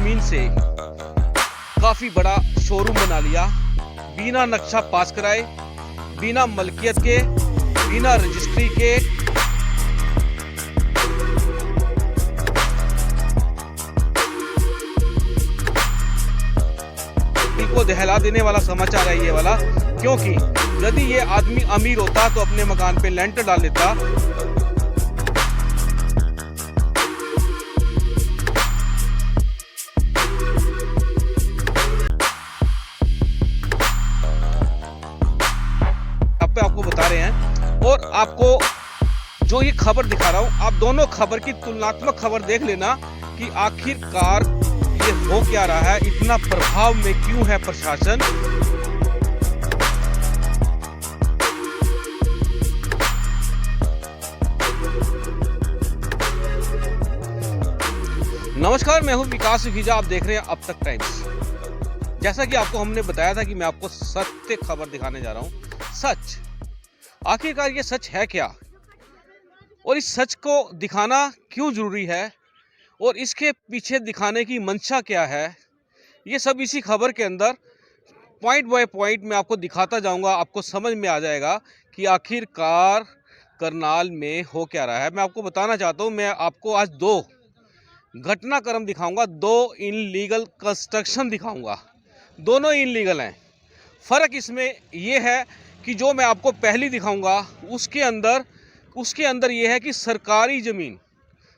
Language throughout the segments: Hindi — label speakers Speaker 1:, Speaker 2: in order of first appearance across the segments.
Speaker 1: जमीन से काफी बड़ा शोरूम बना लिया, बिना नक्शा पास कराए, बिना मलकियत के, बिना रजिस्ट्री के। दिल को दहला देने वाला समाचार है ये वाला, क्योंकि यदि ये आदमी अमीर होता तो अपने मकान पे लेंटर डाल लेता। आपको बता रहे हैं, और आपको जो ये खबर दिखा रहा हूं, आप दोनों खबर की तुलनात्मक खबर देख लेना कि आखिरकार ये हो क्या रहा है, इतना प्रभाव में क्यों है प्रशासन। नमस्कार, मैं हूं विकास सुखीजा, आप देख रहे हैं अब तक टाइम्स। जैसा कि आपको हमने बताया था कि मैं आपको सत्य खबर दिखाने जा रहा हूं। सच, आखिरकार ये सच है क्या, और इस सच को दिखाना क्यों जरूरी है, और इसके पीछे दिखाने की मंशा क्या है, ये सब इसी खबर के अंदर पॉइंट बाय पॉइंट मैं आपको दिखाता जाऊंगा। आपको समझ में आ जाएगा कि आखिरकार करनाल में हो क्या रहा है। मैं आपको बताना चाहता हूं, मैं आपको आज दो घटनाक्रम दिखाऊंगा, दो इनलीगल कंस्ट्रक्शन दिखाऊंगा। दोनों इनलीगल हैं। फ़र्क इसमें यह है कि जो मैं आपको पहली दिखाऊंगा उसके अंदर यह है कि सरकारी ज़मीन,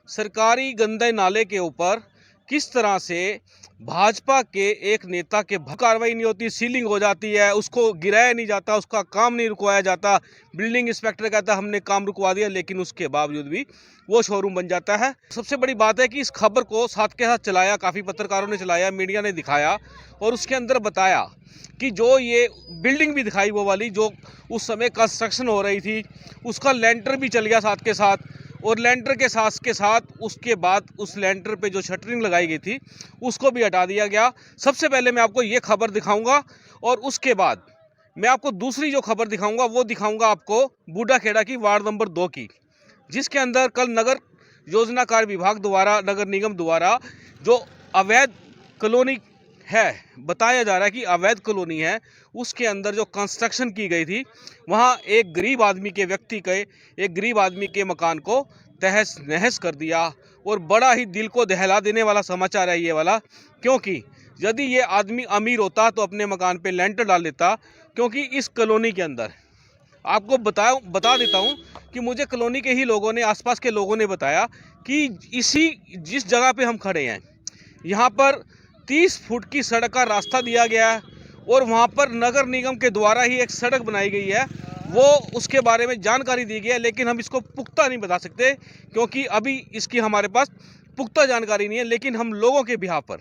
Speaker 1: सरकारी गंदे नाले के ऊपर किस तरह से भाजपा के एक नेता के कार्रवाई नहीं होती, सीलिंग हो जाती है, उसको गिराया नहीं जाता, उसका काम नहीं रुकवाया जाता। बिल्डिंग इंस्पेक्टर कहता है हमने काम रुकवा दिया, लेकिन उसके बावजूद भी वो शोरूम बन जाता है। सबसे बड़ी बात है कि इस खबर को साथ के साथ चलाया, काफ़ी पत्रकारों ने चलाया, मीडिया ने दिखाया, और उसके अंदर बताया कि जो ये बिल्डिंग भी दिखाई वो वाली जो उस समय कंस्ट्रक्शन हो रही थी, उसका लेंटर भी चल गया साथ के साथ, और लेंटर के साथ उसके बाद उस लेंटर पे जो शटरिंग लगाई गई थी उसको भी हटा दिया गया। सबसे पहले मैं आपको ये खबर दिखाऊंगा, और उसके बाद मैं आपको दूसरी जो खबर दिखाऊंगा वो दिखाऊंगा आपको बूढ़ा खेड़ा की वार्ड नंबर 2 की, जिसके अंदर कल नगर योजना कार्य विभाग द्वारा, नगर निगम द्वारा जो अवैध कॉलोनी है, बताया जा रहा है कि अवैध कॉलोनी है, उसके अंदर जो कंस्ट्रक्शन की गई थी, वहाँ एक गरीब आदमी के मकान को तहस नहस कर दिया। और बड़ा ही दिल को दहला देने वाला समाचार है ये वाला, क्योंकि यदि ये आदमी अमीर होता तो अपने मकान पे लेंटर डाल लेता। क्योंकि इस कॉलोनी के अंदर आपको बता देता हूँ कि मुझे कॉलोनी के ही लोगों ने, आसपास के लोगों ने बताया कि जिस जगह पे हम खड़े हैं, यहाँ पर 30 फुट की सड़क का रास्ता दिया गया है, और वहाँ पर नगर निगम के द्वारा ही एक सड़क बनाई गई है, वो उसके बारे में जानकारी दी गई है, लेकिन हम इसको पुख्ता नहीं बता सकते क्योंकि अभी इसकी हमारे पास पुख्ता जानकारी नहीं है। लेकिन हम लोगों के बिहाफ पर,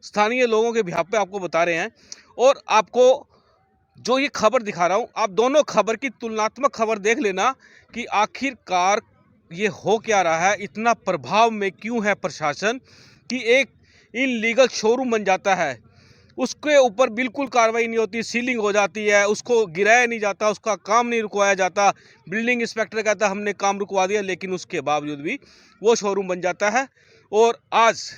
Speaker 1: स्थानीय लोगों के बिहाफ पे आपको बता रहे हैं, और आपको जो ये खबर दिखा रहा हूँ, आप दोनों खबर की तुलनात्मक खबर देख लेना कि आखिरकार ये हो क्या रहा है, इतना प्रभाव में क्यों है प्रशासन कि एक इनलीगल शोरूम बन जाता है, उसके ऊपर बिल्कुल कार्रवाई नहीं होती, सीलिंग हो जाती है, उसको गिराया नहीं जाता, उसका काम नहीं रुकवाया जाता। बिल्डिंग इंस्पेक्टर कहता है हमने काम रुकवा दिया, लेकिन उसके बावजूद भी वो शोरूम बन जाता है। और आज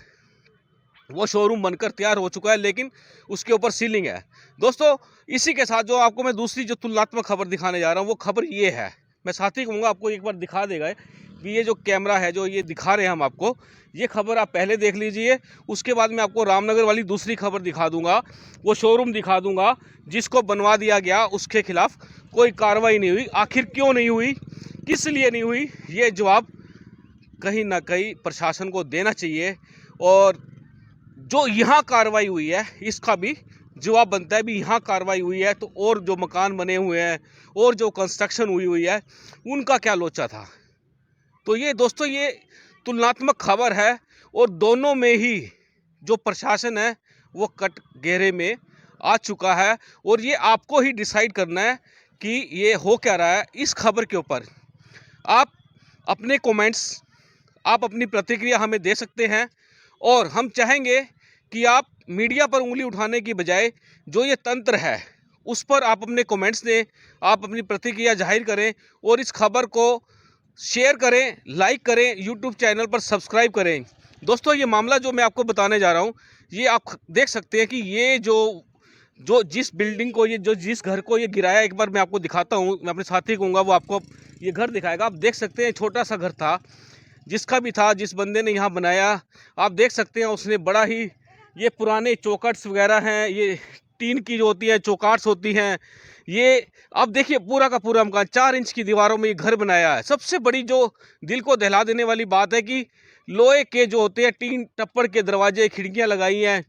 Speaker 1: वो शोरूम बनकर तैयार हो चुका है, लेकिन उसके ऊपर सीलिंग है। दोस्तों, इसी के साथ जो आपको मैं दूसरी जो तुलनात्मक खबर दिखाने जा रहा हूँ, वो खबर ये है, मैं साथ ही कहूँगा आपको एक बार दिखा देगा कि ये जो कैमरा है जो ये दिखा रहे हैं हम आपको, ये खबर आप पहले देख लीजिए। उसके बाद मैं आपको रामनगर वाली दूसरी खबर दिखा दूंगा, वो शोरूम दिखा दूंगा जिसको बनवा दिया गया, उसके खिलाफ कोई कार्रवाई नहीं हुई। आखिर क्यों नहीं हुई, किस लिए नहीं हुई, ये जवाब कहीं ना कहीं प्रशासन को देना चाहिए। और जो यहाँ कार्रवाई हुई है इसका भी जवाब बनता है भी यहाँ कार्रवाई हुई है तो और जो मकान बने हुए हैं और जो कंस्ट्रक्शन हुई है उनका क्या लोचा था। तो ये दोस्तों, ये तुलनात्मक खबर है, और दोनों में ही जो प्रशासन है वो कट घेरे में आ चुका है, और ये आपको ही डिसाइड करना है कि ये हो क्या रहा है। इस खबर के ऊपर आप अपने कमेंट्स, आप अपनी प्रतिक्रिया हमें दे सकते हैं, और हम चाहेंगे कि आप मीडिया पर उंगली उठाने की बजाय जो ये तंत्र है उस पर आप अपने कमेंट्स दें, आप अपनी प्रतिक्रिया जाहिर करें, और इस खबर को शेयर करें, लाइक करें, यूट्यूब चैनल पर सब्सक्राइब करें, दोस्तों ये मामला जो मैं आपको बताने जा रहा हूँ, ये आप देख सकते हैं कि ये जो जो जिस बिल्डिंग को ये जो जिस घर को ये गिराया, एक बार मैं आपको दिखाता हूँ, मैं अपने साथी को कहूँगा वो आपको ये घर दिखाएगा। आप देख सकते हैं छोटा सा घर था, जिसका भी था, जिस बंदे ने यहाँ बनाया, आप देख सकते हैं उसने बड़ा ही, ये पुराने चौकट्स वगैरह हैं, ये टीन की जो होती है चौकाट्स होती हैं, ये आप देखिए पूरा का पूरा मकान 4 इंच की दीवारों में ये घर बनाया है। सबसे बड़ी जो दिल को दहला देने वाली बात है कि लोहे के जो होते हैं टीन टप्पड़ के दरवाजे खिड़कियां लगाई हैं,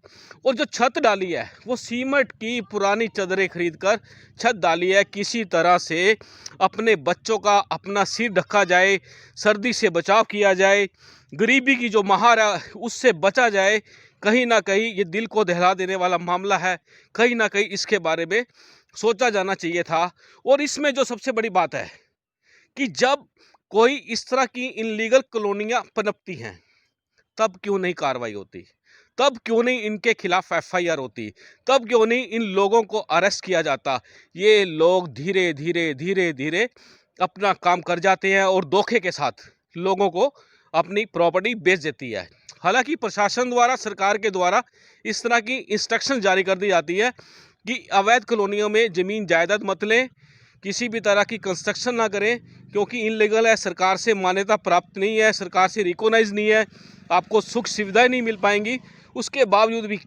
Speaker 1: और जो छत डाली है वो सीमेंट की पुरानी चादरें खरीद कर छत डाली है। किसी तरह से अपने बच्चों का अपना सिर ढका जाए, सर्दी से बचाव किया जाए, गरीबी की जो महार है उससे बचा जाए। कहीं ना कहीं ये दिल को दहला देने वाला मामला है, कहीं ना कहीं इसके बारे में सोचा जाना चाहिए था। और इसमें जो सबसे बड़ी बात है कि जब कोई इस तरह की इनलीगल कॉलोनियां पनपती हैं, तब क्यों नहीं कार्रवाई होती, तब क्यों नहीं इनके खिलाफ एफआईआर होती, तब क्यों नहीं इन लोगों को अरेस्ट किया जाता। ये लोग धीरे धीरे धीरे धीरे अपना काम कर जाते हैं और धोखे के साथ लोगों को अपनी प्रॉपर्टी बेच देती है। हालांकि प्रशासन द्वारा, सरकार के द्वारा इस तरह की इंस्ट्रक्शन जारी कर दी जाती है कि अवैध कॉलोनियों में ज़मीन जायदाद मत लें, किसी भी तरह की कंस्ट्रक्शन ना करें, क्योंकि इनलीगल है, सरकार से मान्यता प्राप्त नहीं है, सरकार से रिकॉग्नाइज नहीं है, आपको सुख सुविधाएं नहीं मिल पाएंगी। उसके बावजूद भी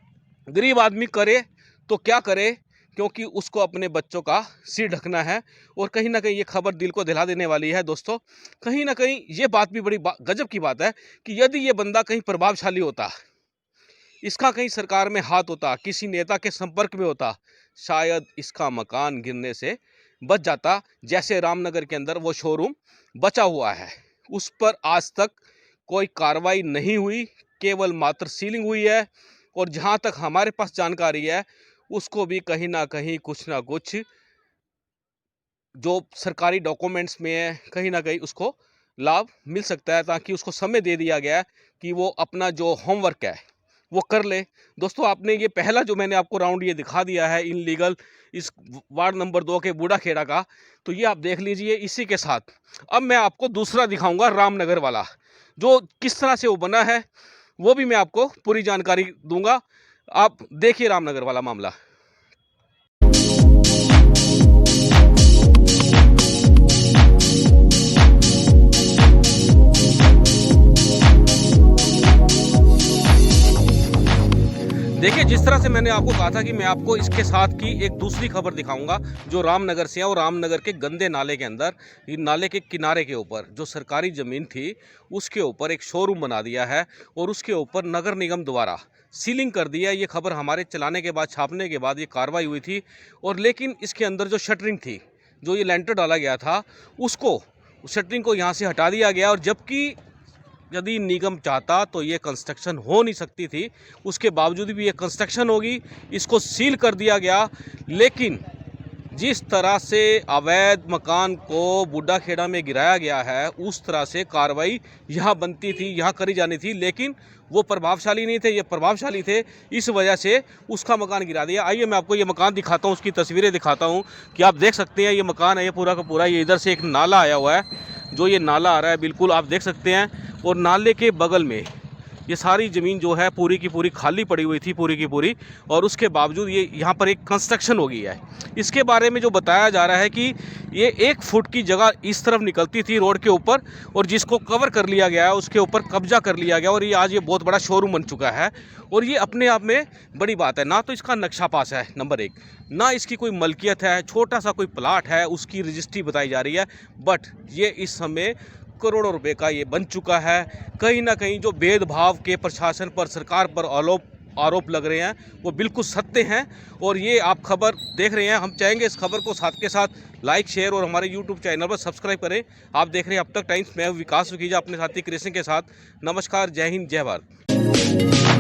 Speaker 1: गरीब आदमी करे तो क्या करे, क्योंकि उसको अपने बच्चों का सिर ढकना है। और कहीं ना कहीं ये खबर दिल को दहला देने वाली है दोस्तों। कहीं ना कहीं ये बात भी बड़ी गजब की बात है कि यदि ये बंदा कहीं प्रभावशाली होता, इसका कहीं सरकार में हाथ होता, किसी नेता के संपर्क में होता, शायद इसका मकान गिरने से बच जाता। जैसे रामनगर के अंदर वो शोरूम बचा हुआ है, उस पर आज तक कोई कार्रवाई नहीं हुई, केवल मात्र सीलिंग हुई है। और जहां तक हमारे पास जानकारी है, उसको भी कहीं ना कुछ जो सरकारी डॉक्यूमेंट्स में है, कहीं ना कहीं उसको लाभ मिल सकता है, ताकि उसको समय दे दिया गया है कि वो अपना जो होमवर्क है वो कर ले। दोस्तों आपने ये पहला जो मैंने आपको राउंड ये दिखा दिया है इनलीगल इस वार्ड नंबर 2 के बूढ़ा खेड़ा का, तो ये आप देख लीजिए। इसी के साथ अब मैं आपको दूसरा दिखाऊंगा, रामनगर वाला, जो किस तरह से वो बना है, वो भी मैं आपको पूरी जानकारी दूंगा। आप देखिए रामनगर वाला मामला। देखिए जिस तरह से मैंने आपको कहा था कि मैं आपको इसके साथ की एक दूसरी खबर दिखाऊंगा जो रामनगर से है। और रामनगर के गंदे नाले के अंदर, नाले के किनारे के ऊपर जो सरकारी ज़मीन थी, उसके ऊपर एक शोरूम बना दिया है और उसके ऊपर नगर निगम द्वारा सीलिंग कर दिया। ये खबर हमारे चलाने के बाद, छापने के बाद ये कार्रवाई हुई थी। और लेकिन इसके अंदर जो शटरिंग थी, जो ये लेंटर डाला गया था, उसको शटरिंग को यहाँ से हटा दिया गया। और जबकि यदि निगम चाहता तो ये कंस्ट्रक्शन हो नहीं सकती थी, उसके बावजूद भी ये कंस्ट्रक्शन होगी, इसको सील कर दिया गया। लेकिन जिस तरह से अवैध मकान को बूढ़ा खेड़ा में गिराया गया है, उस तरह से कार्रवाई यहाँ बनती थी, यहाँ करी जानी थी। लेकिन वो प्रभावशाली नहीं थे, ये प्रभावशाली थे, इस वजह से उसका मकान गिरा दिया। आइए मैं आपको ये मकान दिखाता हूँ, उसकी तस्वीरें दिखाता हूँ कि आप देख सकते हैं ये मकान है, ये पूरा का पूरा। ये इधर से एक नाला आया हुआ है, जो ये नाला आ रहा है बिल्कुल आप देख सकते हैं। और नाले के बगल में ये सारी ज़मीन जो है पूरी की पूरी खाली पड़ी हुई थी, पूरी की पूरी। और उसके बावजूद ये यहाँ पर एक कंस्ट्रक्शन हो गई है। इसके बारे में जो बताया जा रहा है कि ये 1 फुट की जगह इस तरफ निकलती थी रोड के ऊपर, और जिसको कवर कर लिया गया है, उसके ऊपर कब्जा कर लिया गया। और ये आज ये बहुत बड़ा शोरूम बन चुका है। और ये अपने आप में बड़ी बात है। ना तो इसका नक्शा पास है नंबर 1, ना इसकी कोई मलकियत है, छोटा सा कोई प्लाट है उसकी रजिस्ट्री बताई जा रही है। बट ये इस समय करोड़ों रुपए का ये बन चुका है। कहीं ना कहीं जो भेदभाव के प्रशासन पर, सरकार पर आरोप लग रहे हैं, वो बिल्कुल सत्य हैं। और ये आप खबर देख रहे हैं, हम चाहेंगे इस खबर को साथ के साथ लाइक, शेयर और हमारे यूट्यूब चैनल पर सब्सक्राइब करें। आप देख रहे हैं अब तक टाइम्स, मैं विकास सुखीजा अपने साथी कृष्ण के साथ। नमस्कार, जय हिंद, जय भारत।